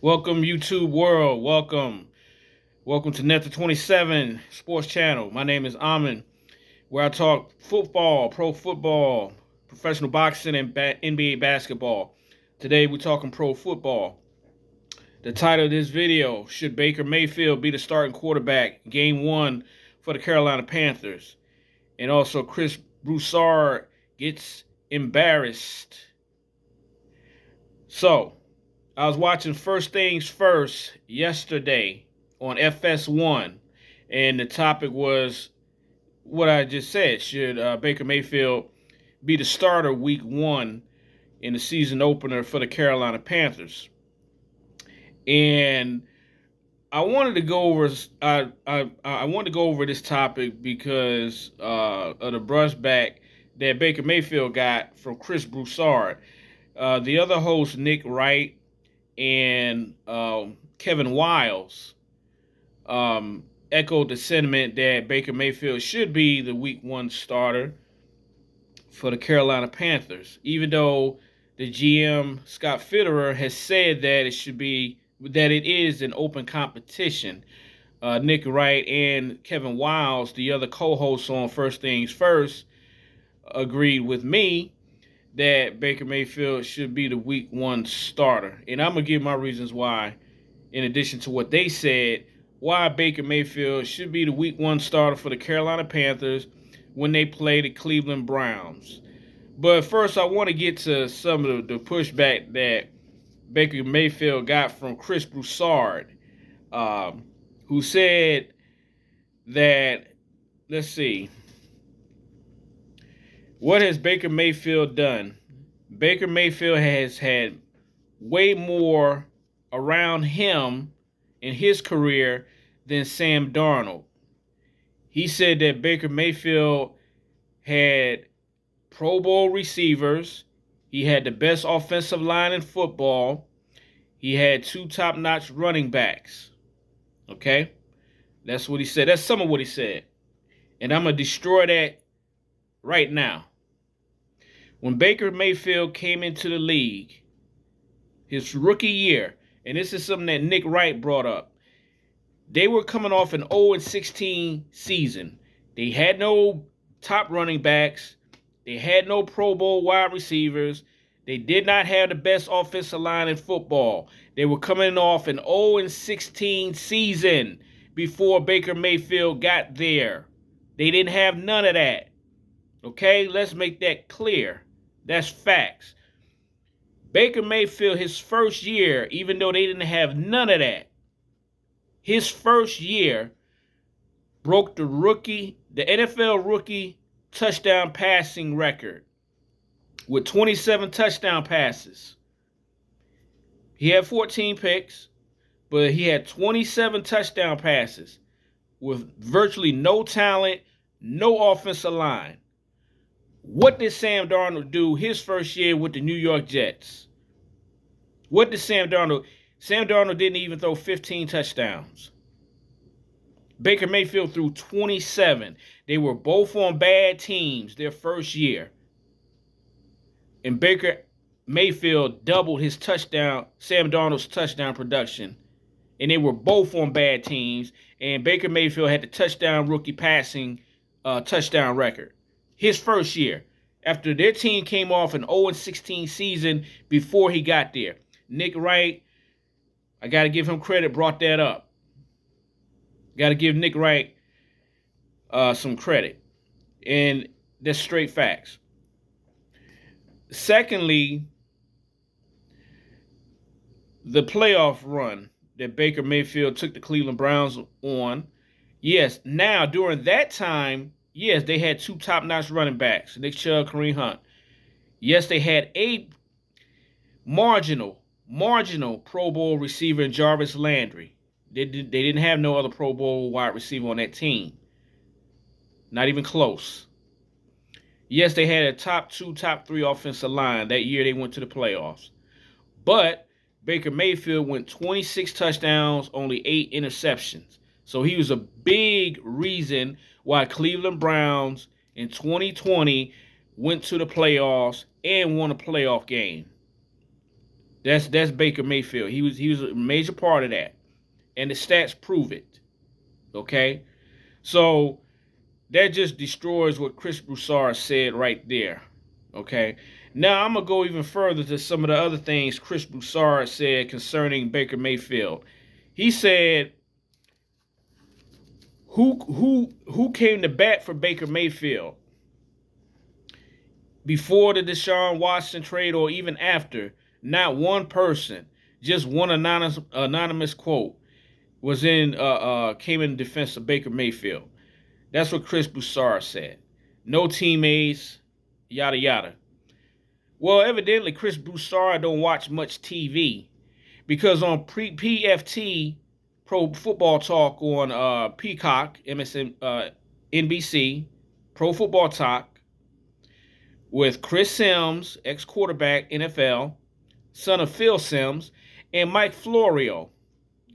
Welcome, YouTube world. Welcome. Welcome to Net 27 Sports Channel. My name is Amin, where I talk football, pro football, professional boxing, and NBA basketball. Today, we're talking pro football. The title of this video: Should Baker Mayfield be the starting quarterback game one for the Carolina Panthers? And also, Chris Brousard gets embarrassed. So, I was watching First Things First yesterday on FS1, and the topic was what I just said. Should Baker Mayfield be the starter week one in the season opener for the Carolina Panthers? And I wanted to go over I wanted to go over this topic because of the brushback that Baker Mayfield got from Chris Brousard. The other host, Nick Wright, and Kevin Wiles echoed the sentiment that Baker Mayfield should be the week one starter for the Carolina Panthers, even though the GM Scott Fitterer has said that it is an open competition. Nick Wright and Kevin Wiles, the other co-hosts on First Things First, agreed with me that Baker Mayfield should be the week one starter. And I'm going to give my reasons why, in addition to what they said, why Baker Mayfield should be the week one starter for the Carolina Panthers when they play the Cleveland Browns. But first, I want to get to some of the pushback that Baker Mayfield got from Chris Brousard, who said that, let's see, what has Baker Mayfield done? Baker Mayfield has had way more around him in his career than Sam Darnold. He said that Baker Mayfield had Pro Bowl receivers. He had the best offensive line in football. He had two top-notch running backs. Okay? That's what he said. That's some of what he said. And I'm going to destroy that right now. When Baker Mayfield came into the league, his rookie year, and this is something that Nick Wright brought up, they were coming off an 0-16 season. They had no top running backs. They had no Pro Bowl wide receivers. They did not have the best offensive line in football. They were coming off an 0-16 season before Baker Mayfield got there. They didn't have none of that. Okay, let's make that clear. That's facts. Baker Mayfield, his first year, even though they didn't have none of that, his first year broke the NFL rookie touchdown passing record with 27 touchdown passes. He had 14 picks, but he had 27 touchdown passes with virtually no talent, no offensive line. What did Sam Darnold do his first year with the New York Jets? What did Sam Darnold? Sam Darnold didn't even throw 15 touchdowns. Baker Mayfield threw 27. They were both on bad teams their first year. And Baker Mayfield doubled his touchdown, Sam Darnold's touchdown production. And they were both on bad teams. And Baker Mayfield had the touchdown rookie passing touchdown record his first year, after their team came off an 0-16 season before he got there. Nick Wright, I got to give him credit, brought that up. Got to give Nick Wright some credit. And that's straight facts. Secondly, the playoff run that Baker Mayfield took the Cleveland Browns on. Yes, now during that time, yes, they had two top-notch running backs, Nick Chubb, Kareem Hunt. Yes, they had a marginal Pro Bowl receiver in Jarvis Landry. They didn't have no other Pro Bowl wide receiver on that team. Not even close. Yes, they had a top 2, top 3 offensive line. That year they went to the playoffs. But Baker Mayfield went 26 touchdowns, only 8 interceptions. So he was a big reason why Cleveland Browns in 2020 went to the playoffs and won a playoff game. That's Baker Mayfield. He was a major part of that, and the stats prove it. Okay, so that just destroys what Chris Brousard said right there. Okay, now I'm gonna go even further to some of the other things Chris Brousard said concerning Baker Mayfield. He said, who came to bat for Baker Mayfield before the Deshaun Watson trade or even after? Not one person, just one anonymous quote was in came in defense of Baker Mayfield. That's what Chris Brousard said. No teammates, yada yada. Well, evidently Chris Brousard don't watch much TV because on PFT, Pro Football Talk on Peacock, NBC, Pro Football Talk, with Chris Sims, ex-quarterback NFL, son of Phil Sims, and Mike Florio.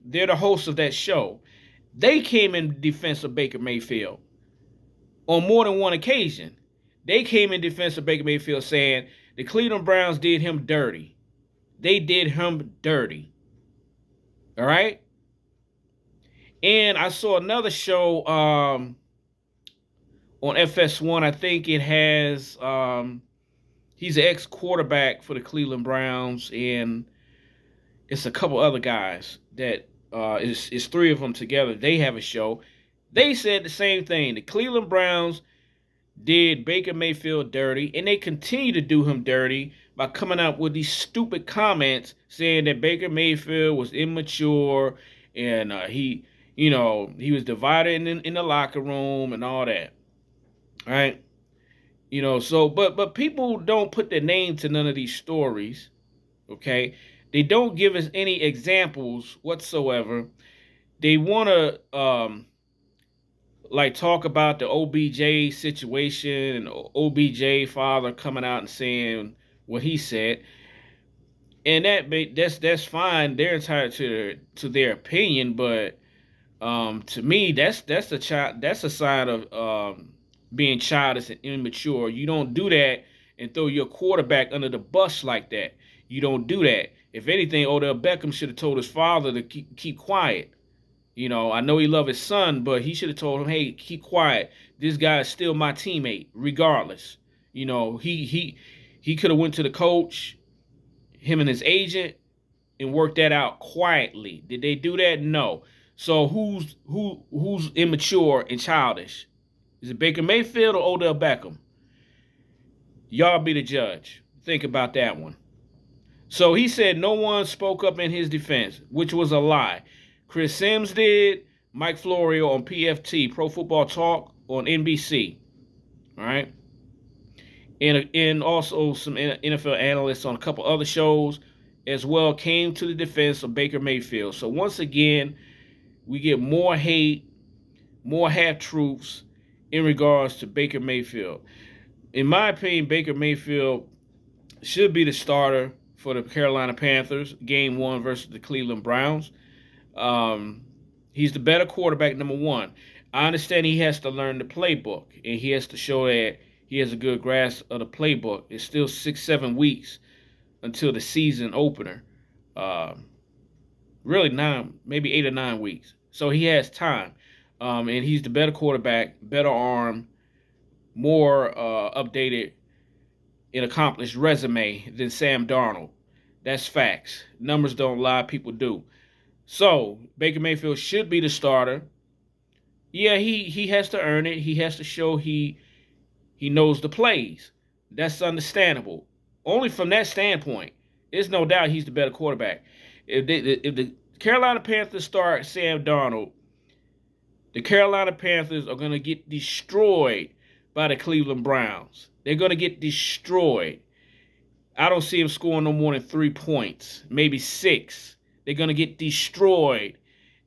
They're the hosts of that show. They came in defense of Baker Mayfield on more than one occasion. They came in defense of Baker Mayfield saying the Cleveland Browns did him dirty. They did him dirty. All right? And I saw another show on FS1. I think it has, he's an ex-quarterback for the Cleveland Browns, and it's a couple other guys that is three of them together. They have a show. They said the same thing. The Cleveland Browns did Baker Mayfield dirty, and they continue to do him dirty by coming out with these stupid comments saying that Baker Mayfield was immature and he was divided in the locker room and all that. All right? So but people don't put their name to none of these stories. Okay? They don't give us any examples whatsoever. They want to talk about the OBJ situation and OBJ father coming out and saying what he said, and that's fine. They're entitled to their opinion, but to me, that's a sign of being childish and immature. You don't do that and throw your quarterback under the bus like that. You don't do that. If anything, Odell Beckham should have told his father to keep quiet. I know he loved his son, but he should have told him, hey, keep quiet. This guy is still my teammate, regardless. He could have went to the coach, him and his agent, and worked that out quietly. Did they do that? No. So who's immature and childish? Is it Baker Mayfield or Odell Beckham? Y'all be the judge. Think about that one. So he said no one spoke up in his defense, which was a lie. Chris Sims did, Mike Florio on PFT, Pro Football Talk on NBC. All right? And also some NFL analysts on a couple other shows as well came to the defense of Baker Mayfield. So once again, we get more hate, more half-truths in regards to Baker Mayfield. In my opinion, Baker Mayfield should be the starter for the Carolina Panthers, Game 1 versus the Cleveland Browns. He's the better quarterback, number one. I understand he has to learn the playbook, and he has to show that he has a good grasp of the playbook. It's still 6-7 weeks until the season opener. Really maybe 8 or 9 weeks. So he has time. And he's the better quarterback, better arm, more updated and accomplished resume than Sam Darnold. That's facts. Numbers don't lie, people do. So Baker Mayfield should be the starter. Yeah, he has to earn it. He has to show he knows the plays. That's understandable. Only from that standpoint, there's no doubt he's the better quarterback. If the Carolina Panthers start Sam Darnold, the Carolina Panthers are going to get destroyed by the Cleveland Browns. They're going to get destroyed. I don't see him scoring no more than 3 points, maybe 6. They're going to get destroyed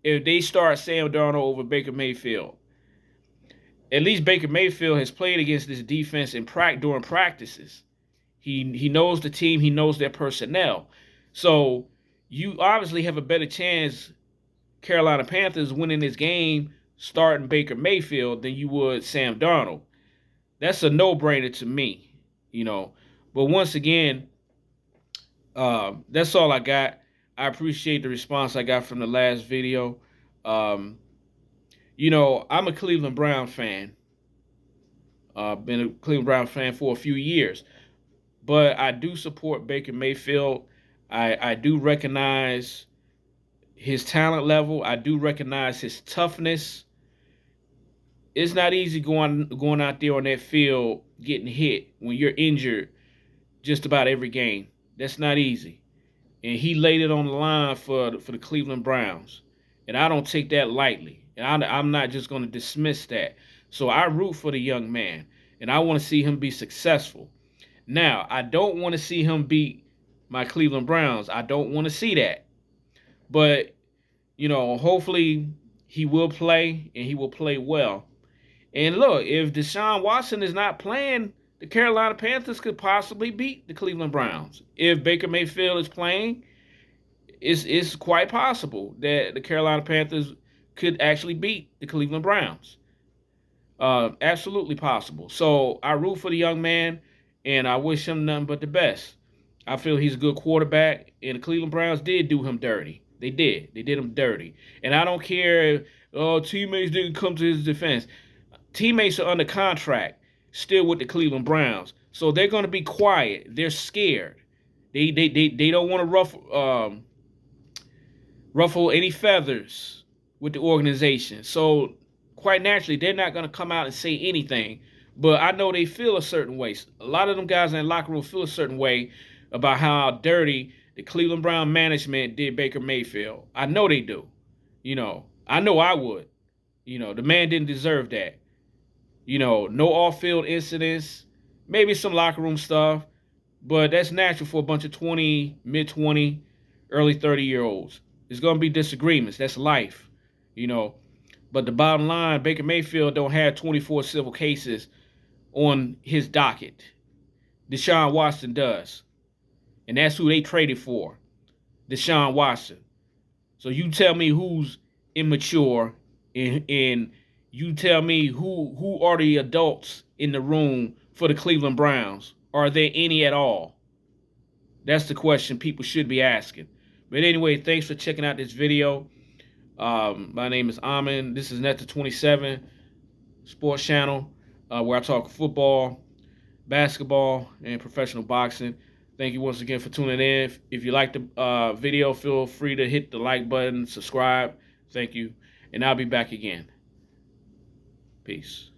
if they start Sam Darnold over Baker Mayfield. At least Baker Mayfield has played against this defense during practices. He knows the team. He knows their personnel. So you obviously have a better chance, Carolina Panthers, winning this game starting Baker Mayfield than you would Sam Darnold. That's a no-brainer to me, But once again, That's all I got. I appreciate the response I got from the last video. Um, I'm a Cleveland Brown fan. Been a Cleveland Brown fan for a few years, but I do support Baker Mayfield. I do recognize his talent level. I do recognize his toughness. It's not easy going out there on that field getting hit when you're injured just about every game. That's not easy. And he laid it on the line for the Cleveland Browns. And I don't take that lightly. And I'm not just going to dismiss that. So I root for the young man, and I want to see him be successful. Now, I don't want to see him beat my Cleveland Browns. I don't want to see that. But, hopefully he will play, and he will play well. And look, if Deshaun Watson is not playing, the Carolina Panthers could possibly beat the Cleveland Browns. If Baker Mayfield is playing, it's quite possible that the Carolina Panthers could actually beat the Cleveland Browns. Absolutely possible. So I root for the young man, and I wish him nothing but the best. I feel he's a good quarterback, and the Cleveland Browns did do him dirty. They did. They did him dirty. And I don't care if teammates didn't come to his defense. Teammates are under contract still with the Cleveland Browns. So they're going to be quiet. They're scared. They don't want to ruffle any feathers with the organization. So quite naturally, they're not going to come out and say anything. But I know they feel a certain way. A lot of them guys in the locker room feel a certain way about how dirty the Cleveland Brown management did Baker Mayfield. I know they do. I know I would. The man didn't deserve that. No off-field incidents, maybe some locker room stuff, but that's natural for a bunch of 20, mid-20, early 30-year-olds. There's going to be disagreements. That's life, But the bottom line, Baker Mayfield don't have 24 civil cases on his docket. Deshaun Watson does. And that's who they traded for, Deshaun Watson. So you tell me who's immature, and you tell me who are the adults in the room for the Cleveland Browns. Are there any at all? That's the question people should be asking. But anyway, thanks for checking out this video. My name is Amin. This is Netta 27 Sports Channel, where I talk football, basketball, and professional boxing. Thank you once again for tuning in. If you like the video, feel free to hit the like button, subscribe. Thank you. And I'll be back again. Peace.